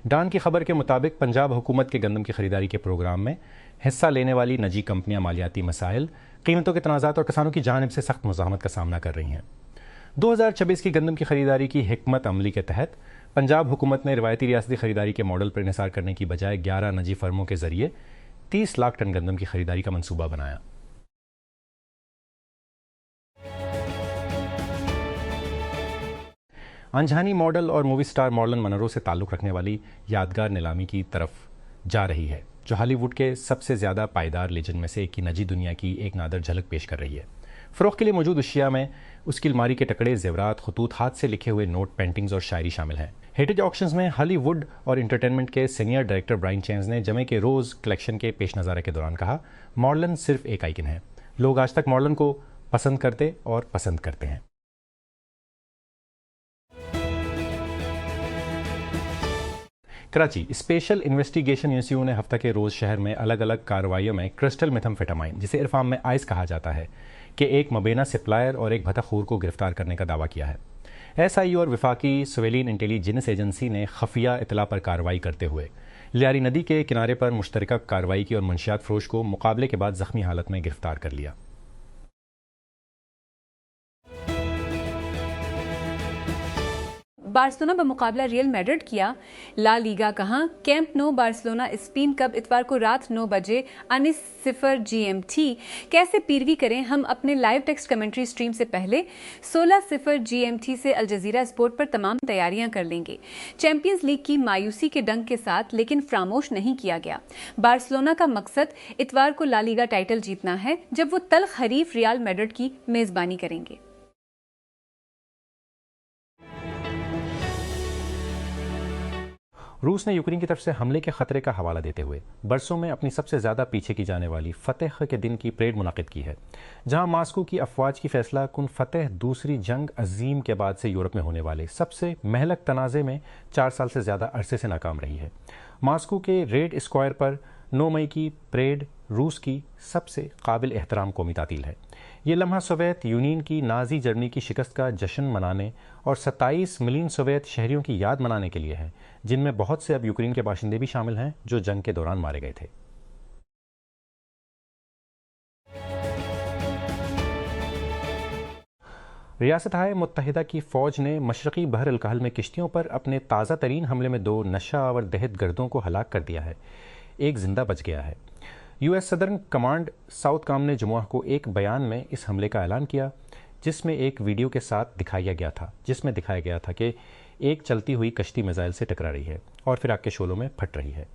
डान की खबर के मुताबिक पंजाब हुकूमत के गंदम की खरीदारी के प्रोग्राम में हिस्सा लेने वाली निजी कंपनियां मालियाती मसाइल, कीमतों के तनाज़ात और किसानों की जानिब से सख्त मुज़ाहमत का सामना कर रही हैं। 2026 की गंदम की खरीदारी की हिकमत अमली के तहत पंजाब हुकूमत ने रिवायती रियासती खरीदारी के मॉडल पर इन्हिसार करने की बजाय 11 निजी फर्मों के जरिए 30 लाख टन गंदम की खरीदारी का मंसूबा बनाया। अनजानी मॉडल और मूवी स्टार मॉर्लन मनरो से ताल्लुक़ रखने वाली यादगार नीलामी की तरफ जा रही है, जो हॉलीवुड के सबसे ज़्यादा पायदार लेजेंड में से एक की निजी दुनिया की एक नादर झलक पेश कर रही है। फ़रोख्त के लिए मौजूद अशिया में उसकी अलमारी के टुकड़े, ज़ेवरात, खतूत, हाथ से लिखे हुए नोट, पेंटिंग्स और शायरी शामिल हैं। हेरिटेज ऑक्शंस में हॉलीवुड और इंटरटेनमेंट के सीनियर डायरेक्टर ब्रायन चेंज ने जमे के रोज़ कलेक्शन के पेश नज़ारे के दौरान कहा, मॉर्लन सिर्फ एक आइकन है। लोग आज तक मॉर्लन को पसंद करते और पसंद करते हैं। कराची स्पेशल इन्वेस्टिगेशन एजेंसियों ने हफ्ता के रोज़ शहर में अलग अलग कार्रवाइयों में क्रिस्टल मेथाम्फेटामाइन, जिसे इरफान में आइस कहा जाता है, कि एक मुबैना सप्लायर और एक भतखोर को गिरफ्तार करने का दावा किया है। SIU और वफाकी सिविलियन इंटेलिजेंस एजेंसी ने खफिया इतला पर कार्रवाई करते हुए लियारी नदी के किनारे पर मुश्तरका कार्रवाई की और मंशियात फरोश को मुकाबले के बाद जख्मी हालत में गिरफ्तार कर लिया। बार्सिलोना बमुकाबला रियल मैड्रिड किया। ला लीगा कहाँ, कैंप नो बार्सिलोना स्पेन कब इतवार को रात 9 बजे 19:00 GMT। कैसे पीरवी करें हम अपने लाइव टेक्स्ट कमेंट्री स्ट्रीम से पहले 16:00 GMT से अल जजीरा स्पोर्ट पर तमाम तैयारियां कर लेंगे। चैंपियंस लीग की मायूसी के डंक के साथ लेकिन फ्रामोश नहीं किया गया। बार्सिलोना का मकसद इतवार को ला लीगा टाइटल जीतना है, जब वो तल्ख हरीफ रियल मैड्रिड की मेजबानी करेंगे। रूस ने यूक्रेन की तरफ से हमले के खतरे का हवाला देते हुए बरसों में अपनी सबसे ज़्यादा पीछे की जाने वाली फतेह के दिन की परेड मुनाकिद की है, जहां मास्को की अफवाज की फैसला कुन फतेह दूसरी जंग अजीम के बाद से यूरोप में होने वाले सबसे महलक तनाज़े में 4 साल से ज़्यादा अरसे से नाकाम रही है। मास्को के रेड स्क्वायर पर 9 मई की परेड रूस की सबसे काबिल एहतराम कौमी तातील है। ये लम्हा सोवियत यूनियन की नाजी जर्मनी की शिकस्त का जश्न मनाने और 27 मिलियन सोवियत शहरियों की याद मनाने के लिए है, जिनमें बहुत से अब यूक्रेन के बाशिंदे भी शामिल हैं जो जंग के दौरान मारे गए थे। रियासत-ए मुत्तहिदा की फ़ौज ने मशरक़ी बहर अल-कहल में किश्तियों पर अपने ताज़ा तरीन हमले में 2 नशा आवर दहशत गर्दों को हलाक कर दिया है। एक जिंदा बच गया है। US southern command south com ने जुमुआ को एक बयान में इस हमले का ऐलान किया, जिसमें एक वीडियो के साथ दिखाया गया था कि एक चलती हुई कश्ती मिसाइल से टकरा रही है और फिर आग के शोलों में फट रही है।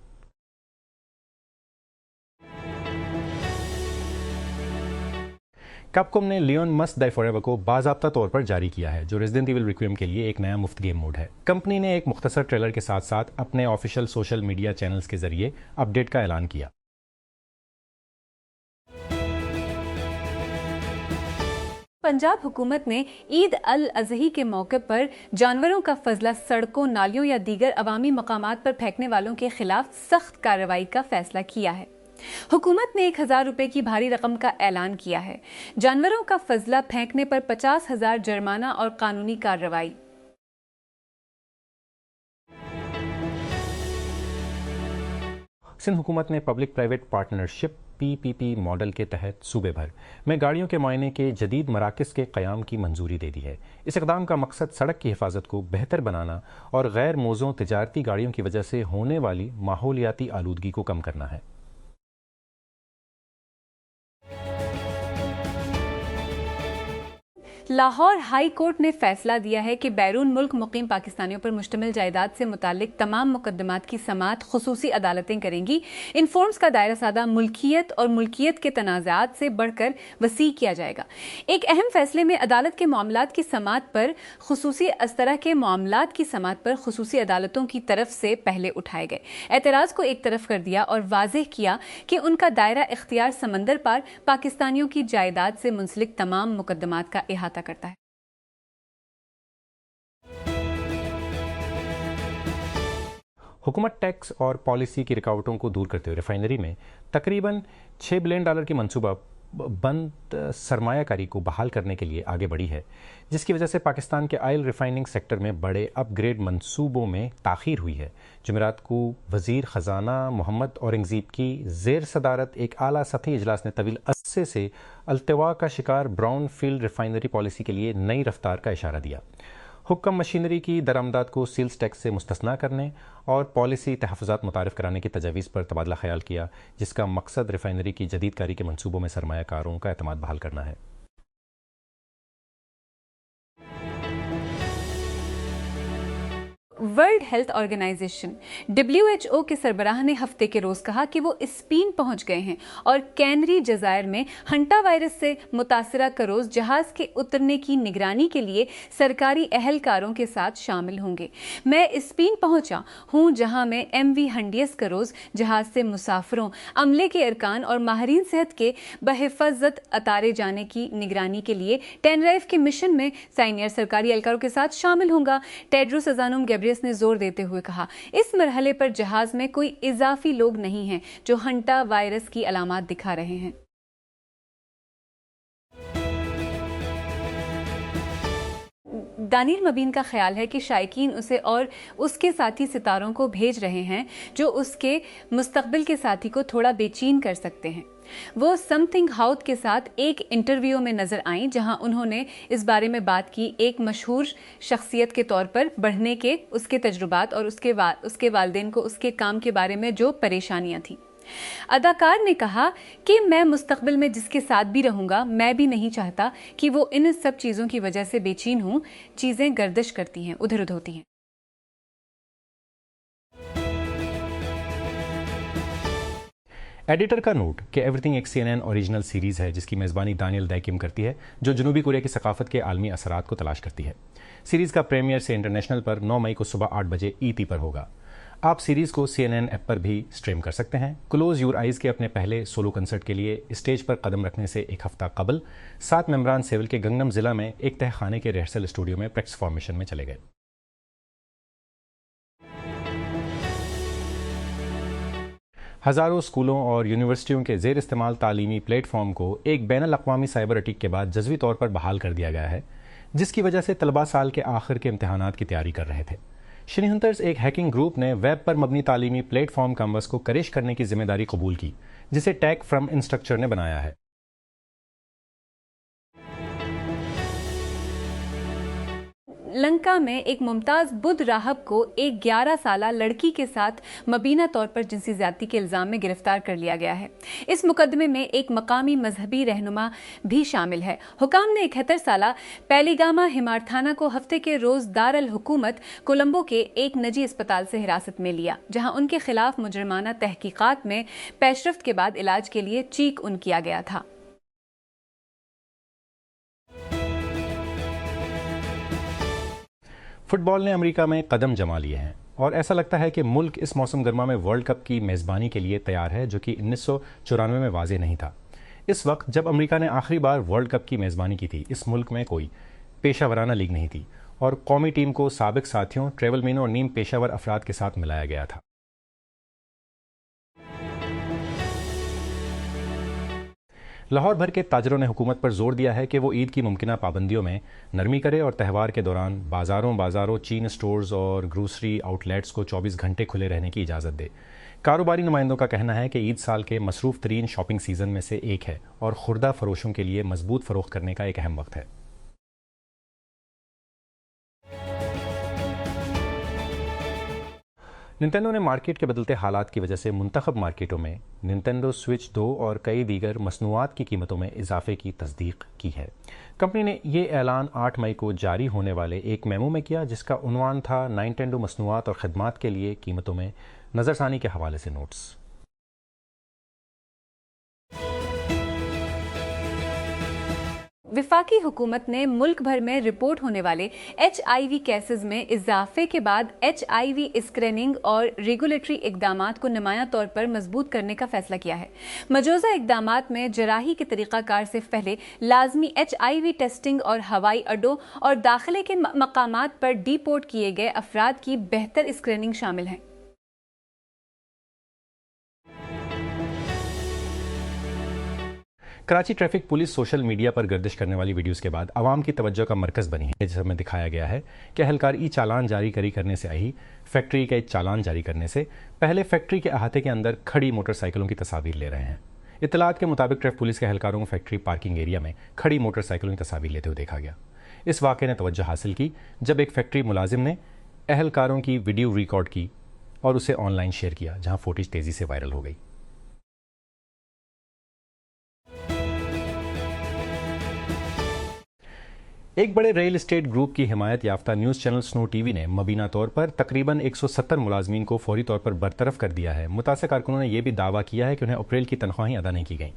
कैपकॉम ने लियोन मस्ट डाई फॉरएवर को बाज़ाब्ता तौर पर जारी किया है, जो रेजिडेंट इविल रिक्विएम के लिए एक नया मुफ्त गेम मोड है। कंपनी ने एक मुख्तसर ट्रेलर के साथ साथ अपने ऑफिशियल सोशल मीडिया चैनल्स के जरिए अपडेट का ऐलान किया। पंजाब हुकूमत ने ईद अल अज़ही के मौके पर जानवरों का फजला सड़कों, नालियों या दीगर अवामी मकामात पर फेंकने वालों के खिलाफ सख्त कार्रवाई का फैसला किया है। हुकूमत ने 1000 रुपए की भारी रकम का ऐलान किया है। जानवरों का फजला फेंकने पर 50,000 जुर्माना और कानूनी कार्रवाई। सिंध हुकूमत ने public private partnership PPP model के तहत सूबे भर में गाड़ियों के मुआयने के जदीद मराकज़ के क़याम की मंजूरी दे दी है। इस इक़दाम का मकसद सड़क की हिफाजत को बेहतर बनाना और गैर मौज़ूं तिजारती गाड़ियों की वजह से होने वाली माहौलियाती आलूदगी को कम करना है। लाहौर हाई कोर्ट ने फैसला दिया है कि बैरून मुल्क मुकीम पाकिस्तानियों पर मुश्तमिल जायदाद से मुतालिक तमाम मुकदमात की समाअत खुसूसी अदालतें करेंगी। इन फोर्म्स का दायरा सादा मुल्कियत और मुल्कियत के तनाज़ात से बढ़कर वसी किया जाएगा। एक अहम फैसले में अदालत के मामलात की समाअत पर खुसूसी इस तरह के मामलात की समाअत पर खुसूसी अदालतों की तरफ से पहले उठाए गए एतराज़ को एक तरफ कर दिया और वाज़ेह किया कि उनका दायरा इख्तियार समंदर पार पाकिस्तानियों की जायदाद से मुंसलिक तमाम मुकदमात का इहाता करता है। हुकूमत टैक्स और पॉलिसी की रुकावटों को दूर करते हुए रिफाइनरी में तकरीबन $6 बिलियन की मंसूबा बंद सरमायाकारी को बहाल करने के लिए आगे बढ़ी है, जिसकी वजह से पाकिस्तान के ऑयल रिफाइनिंग सेक्टर में बड़े अपग्रेड मंसूबों में ताख़ीर हुई है। जुमेरात को वज़ीर ख़जाना मोहम्मद औरंगज़ेब की ज़ेर सदारत एक आला सतही इजलास ने तवील अरसे से अल्तवा का शिकार ब्राउन फील्ड रिफाइनरी पॉलिसी के लिए नई रफ्तार का इशारा दिया। हुक्म मशीनरी की दरामदात को सेल्स टैक्स से मुस्तस्ना करने और पॉलिसी तहफ़्फ़ुज़ात मुतारिफ़ कराने की तजावीज़ पर तबादला ख्याल किया, जिसका मकसद रिफाइनरी की जदीदकारी के मनसूबों में सरमायाकारों का एतमाद बहाल करना है। वर्ल्ड हेल्थ ऑर्गेनाइजेशन WHO के सरबराह ने हफ्ते के रोज़ कहा कि वो स्पेन पहुंच गए हैं और कैनरी जज़ायर में हंटा वायरस से मुतासरा करोज़ जहाज़ के उतरने की निगरानी के लिए सरकारी अहलकारों के साथ शामिल होंगे। मैं स्पेन पहुंचा हूं, जहां मैं MV हंडियस करोज़ जहाज़ से मुसाफिरों, अमले के अरकान और माहिरीन सेहत के बहिफाजत उतारे जाने की निगरानी के लिए टेनराइफ के मिशन में सीनियर सरकारी एहलकारों के साथ शामिल होगा। टेड्रोस अज़ानोम गैब्रियस ने जोर देते हुए कहा, इस मरहले पर जहाज में कोई इजाफी लोग नहीं हैं जो हंटा वायरस की अलामात दिखा रहे हैं। दानिल मबीन का ख्याल है कि शायकीन उसे और उसके साथी सितारों को भेज रहे हैं जो उसके मुस्तकबिल के साथी को थोड़ा बेचैन कर सकते हैं। वो समथिंग हाउट के साथ एक इंटरव्यू में नजर आईं, जहां उन्होंने इस बारे में बात की एक मशहूर शख्सियत के तौर पर बढ़ने के उसके तजुर्बात और उसके वालिदैन को उसके काम के बारे में जो परेशानियां थी। अदाकार ने कहा कि मैं मुस्तकबिल में जिसके साथ भी रहूंगा, मैं भी नहीं चाहता कि वो इन सब चीज़ों की वजह से बेचैन हूं। चीज़ें गर्दिश करती हैं, उधर उधर होती हैं। एडिटर का नोट कि एवरीथिंग एक CNN ओरिजिनल सीरीज़ है जिसकी मेज़बानी दानियल दैकिम करती है, जो जनूबी कोरिया की सकाफत के आलमी असरात को तलाश करती है। सीरीज़ का प्रीमियर से इंटरनेशनल पर 9 मई को सुबह 8 बजे ET पर होगा। आप सीरीज़ को CNN ऐप पर भी स्ट्रीम कर सकते हैं। क्लोज योर आइज़ के अपने पहले सोलो कंसर्ट के लिए स्टेज पर कदम रखने से एक हफ्ता कबल 7 मेंबरान सेवल के गंगनम ज़िला में एक तहखाने के रिहर्सल स्टूडियो में प्रैक्टिस फॉर्मेशन में चले गए। हज़ारों स्कूलों और यूनिवर्सिटियों के ज़ेर इस्तेमाल तालीमी प्लेटफॉर्म को एक बैनुल-अक़वामी साइबर अटैक के बाद जज़वी तौर पर बहाल कर दिया गया है, जिसकी वजह से तलबा साल के आखिर के इम्तहानात की तैयारी कर रहे थे। शनी हंटर्स एक हैकिंग ग्रुप ने वेब पर मबनी तालीमी प्लेटफॉर्म कैम्पस को करेश करने की जिम्मेदारी कबूल की, जिसे टैग फ्रॉम इंस्ट्रक्चर ने बनाया है। लंका में एक मुमताज़ बुद्ध राहब को एक 11 साला लड़की के साथ मबीना तौर पर जिनसी ज़्यादती के इल्ज़ाम में गिरफ्तार कर लिया गया है। इस मुकदमे में एक मकामी मजहबी रहनुमा भी शामिल है। हुकाम ने 71 साला पैलीगामा हिमारथाना को हफ्ते के रोज़ दारुल हुकूमत कोलंबो के एक निजी अस्पताल से हिरासत में लिया, जहां उनके खिलाफ मुजरिमाना तहकीकात में पेशरफ्त के बाद इलाज के लिए चीक उन किया गया था। फुटबॉल ने अमेरिका में कदम जमा लिए हैं और ऐसा लगता है कि मुल्क इस मौसम गर्मा में वर्ल्ड कप की मेज़बानी के लिए तैयार है, जो कि 1994 में वाज़ेह नहीं था। इस वक्त जब अमेरिका ने आखिरी बार वर्ल्ड कप की मेज़बानी की थी, इस मुल्क में कोई पेशावराना लीग नहीं थी और कौमी टीम को साबिक साथियों, ट्रेवलमैनों और नीम पेशावर अफराद के साथ मिलाया गया था। लाहौर भर के ताजरों ने हुकूमत पर जोर दिया है कि वो ईद की मुमकिना पाबंदियों में नरमी करे और त्यौहार के दौरान बाज़ारों, चीन स्टोर्स और ग्रोसरी आउटलेट्स को 24 घंटे खुले रहने की इजाज़त दे। कारोबारी नुमाइंदों का कहना है कि ईद साल के मसरूफ़ तरीन शॉपिंग सीज़न में से एक है और खुर्दा फरोशों के लिए मजबूत फ़रोख्त करने का एक अहम वक्त है। निंटेंडो ने मार्केट के बदलते हालात की वजह से मुंतखब मार्केटों में निंटेंडो स्विच 2 और कई दीगर मसनूआत की कीमतों में इजाफे की तस्दीक की है। कंपनी ने ये ऐलान 8 मई को जारी होने वाले एक मेमो में किया, जिसका उन्वान था निंटेंडो मसनूआत और खदमात के लिए कीमतों में नज़रसानी के हवाले से नोट्स। विफाकी हुकूमत ने मुल्क भर में रिपोर्ट होने वाले HIV केसेस में इजाफे के बाद HIV स्क्रीनिंग और रेगुलेटरी इकदामात को नुमायां तौर पर मजबूत करने का फैसला किया है। मौजूदा इकदामात में जराही के तरीक़ाकार से पहले लाजमी HIV टेस्टिंग और हवाई अड्डों और दाखिले के मकामात पर डिपोर्ट किए गए अफराद की बेहतर स्क्रीनिंग शामिल है। Karachi traffic police social media पर गर्दिश करने वाली वीडियोस के बाद आवाम की तवज्जो का मरकज़ बनी है। जिसमें में दिखाया गया है कि अहलकार ई चालान जारी करने से आई फैक्ट्री के चालान जारी करने से पहले फैक्ट्री के अहाते के अंदर खड़ी मोटरसाइकिलों की तस्वीर ले रहे हैं। इत्तलात के मुताबिक ट्रैफिक पुलिस के अहलकारों को फैक्ट्री पार्किंग एरिया में खड़ी मोटरसाइकिलों की तस्वीर लेते हुए देखा गया। इस वाक़े ने तवज्जो हासिल की जब एक फैक्ट्री मुलाजिम ने अहलकारों की वीडियो रिकॉर्ड की और उसे ऑनलाइन शेयर किया, जहां फुटेज तेज़ी से वायरल हो गई। एक बड़े रियल एस्टेट ग्रुप की हिमायत याफ्ता न्यूज़ चैनल स्नो टीवी ने मुबीना तौर पर तकरीबन 170 मुलाजमीन को फौरी तौर पर बरतरफ कर दिया है। मुतासिर कारकुनों ने यह भी दावा किया है कि उन्हें अप्रैल की तनख्वाहें अदा नहीं की गईं।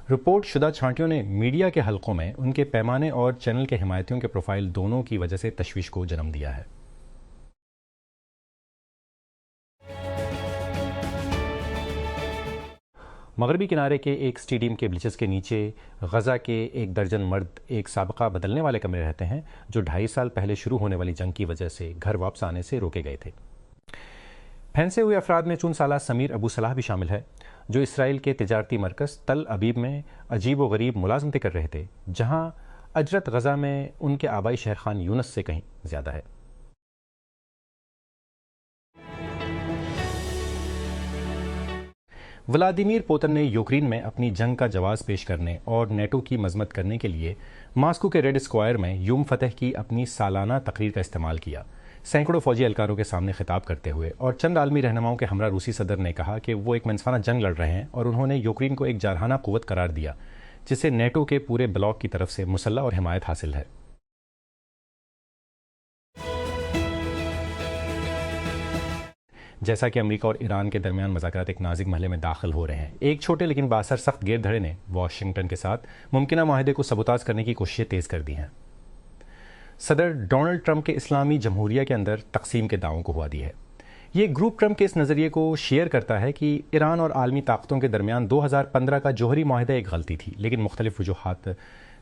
रिपोर्ट शुदा छांटियों ने मीडिया के हलकों में उनके पैमाने और चैनल के हिमायतियों के प्रोफाइल दोनों की वजह से तशवीश को जन्म दिया है। मगरबी किनारे के एक स्टेडियम के ब्लिचेस के नीचे गजा के एक दर्जन मर्द एक साबका बदलने वाले कमरे रहते हैं, जो 2.5 साल पहले शुरू होने वाली जंग की वजह से घर वापस आने से रोके गए थे। फंसे हुए अफराद में 4 साला समीर अबू सलाह भी शामिल है, जो इसराइल के तिजारती मरकज़ तल अबीब में अजीब व गरीब मुलाजमतें कर रहे थे, जहाँ अजरत गजा में उनके आबाई शहर खान यूनस से कहीं ज़्यादा है। व्लादिमीर पुतिन ने यूक्रेन में अपनी जंग का जवाब पेश करने और नेटो की मजम्मत करने के लिए मास्को के रेड स्क्वायर में यूम फतह की अपनी सालाना तकरीर का इस्तेमाल किया। सैकड़ों फौजी एहलकारों के सामने खिताब करते हुए और चंद आलमी रहनुमाओं के हमरा रूसी सदर ने कहा कि वो एक मनसाना जंग लड़ रहे हैं और उन्होंने यूक्रेन को एक जारहाना कुव्वत करार दिया, जिसे नेटो के पूरे ब्लॉक की तरफ से मुसल्लह और हिमायत हासिल है। जैसा कि अमेरिका और ईरान के दरमियान मज़ाकरात एक नाजुक महले में दाखिल हो रहे हैं, एक छोटे लेकिन बासर सख्त गेर धड़े ने वाशिंगटन के साथ मुमकिन माहदे को सबूताज करने की कोशिशें तेज़ कर दी हैं। सदर डोनाल्ड ट्रंप के इस्लामी जमहूरिया के अंदर तकसीम के दावों को हुआ दी है। ये ग्रुप ट्रंप के इस नज़रिए को शेयर करता है कि ईरान और आलमी ताकतों के दरमियान 2015 का जौहरी माहदा एक गलती थी, लेकिन मुख्तलिफ वजूहात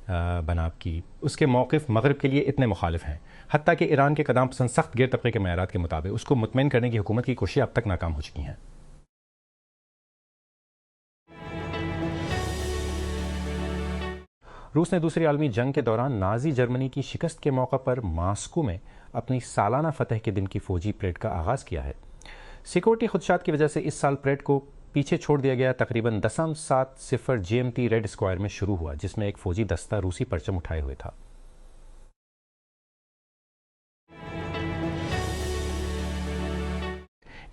बनाब की उसके मौक़िफ़ मगरब के लिए इतने मुखालिफ हैं, हत्ता कि ईरान के कदाम पसंद सख्त गैर तबके के मयारात के मुताबिक उसको मुतमईन करने की हुकूमत की कोशिशें अब तक नाकाम हो चुकी हैं। रूस ने दूसरी आलमी जंग के दौरान नाजी जर्मनी की शिकस्त के मौका पर मास्को में अपनी सालाना फतह के दिन की फौजी परेड का आगाज़ किया है। सिक्योरिटी खुदशात की वजह से इस साल परेड को पीछे छोड़ दिया गया। तकरीबन 10:07 GMT रेड स्क्वायर में शुरू हुआ, जिसमें एक फौजी दस्ता रूसी परचम उठाए हुए था।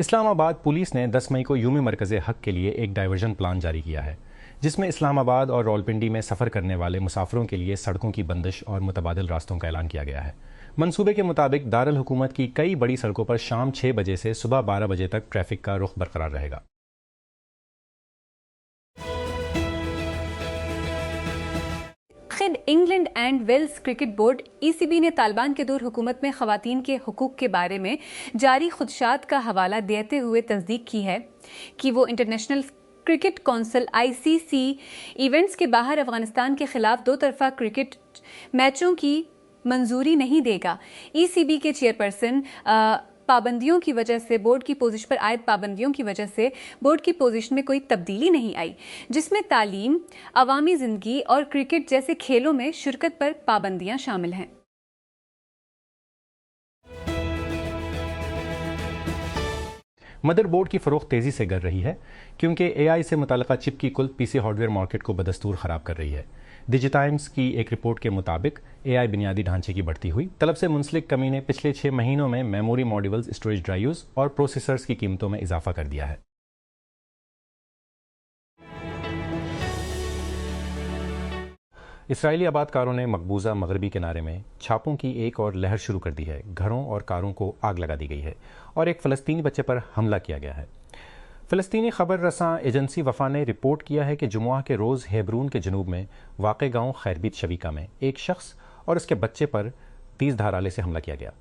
इस्लामाबाद पुलिस ने 10 मई को यूमी मरकज़े हक के लिए एक डाइवर्जन प्लान जारी किया है, जिसमें इस्लामाबाद और रावलपिंडी में सफ़र करने वाले मुसाफिरों के लिए सड़कों की बंदिश और मुतबादिल रास्तों का ऐलान किया गया है। मंसूबे के मुताबिक दारुल हुकूमत की कई बड़ी सड़कों पर शाम 6 बजे से सुबह 12 बजे तक ट्रैफिक का रुख बरकरार रहेगा। England and Wales cricket board ECB ने तालिबान के दौर हुकूमत में खवातीन के हुकूक के बारे में जारी खुदशात का हवाला देते हुए तस्दीक की है कि वो international cricket council ICC events के बाहर अफगानिस्तान के खिलाफ 2 तरफा क्रिकेट मैचों की मंजूरी नहीं देगा। ECB के चेयरपर्सन पाबंदियों की वजह से बोर्ड की पोजीशन पर आयद पाबंदियों की वजह से बोर्ड की पोजीशन में कोई तब्दीली नहीं आई, जिसमें तालीम, अवामी ज़िंदगी और क्रिकेट जैसे खेलों में शिरकत पर पाबंदियां शामिल हैं। मदरबोर्ड की फ़रोख्त तेज़ी से गिर रही है क्योंकि AI से मुताल्लिक़ा चिप की कुल PC हार्डवेयर मार्केट को बदस्तूर ख़राब कर रही है। डिजिटाइम्स की एक रिपोर्ट के मुताबिक AI बुनियादी ढांचे की बढ़ती हुई तलब से मुंसलिक कमी ने पिछले 6 महीनों में मेमोरी मॉड्यूल्स, स्टोरेज ड्राइव्स और प्रोसेसर्स की कीमतों में इजाफा कर दिया है। इसराइली आबादकारों ने मकबूजा मगरबी किनारे में छापों की एक और लहर शुरू कर दी है। घरों और कारों को आग लगा दी गई है और एक फ़लस्तीनी बच्चे पर हमला किया गया है। फ़लस्तीनी ख़बर रसां एजेंसी वफ़ा ने रिपोर्ट किया है कि जुमुआ के रोज़ हेब्रून के जनूब में वाक़े गाँव खैरबीत शवीका में एक शख्स और उसके बच्चे पर 30 धार आले से हमला किया गया।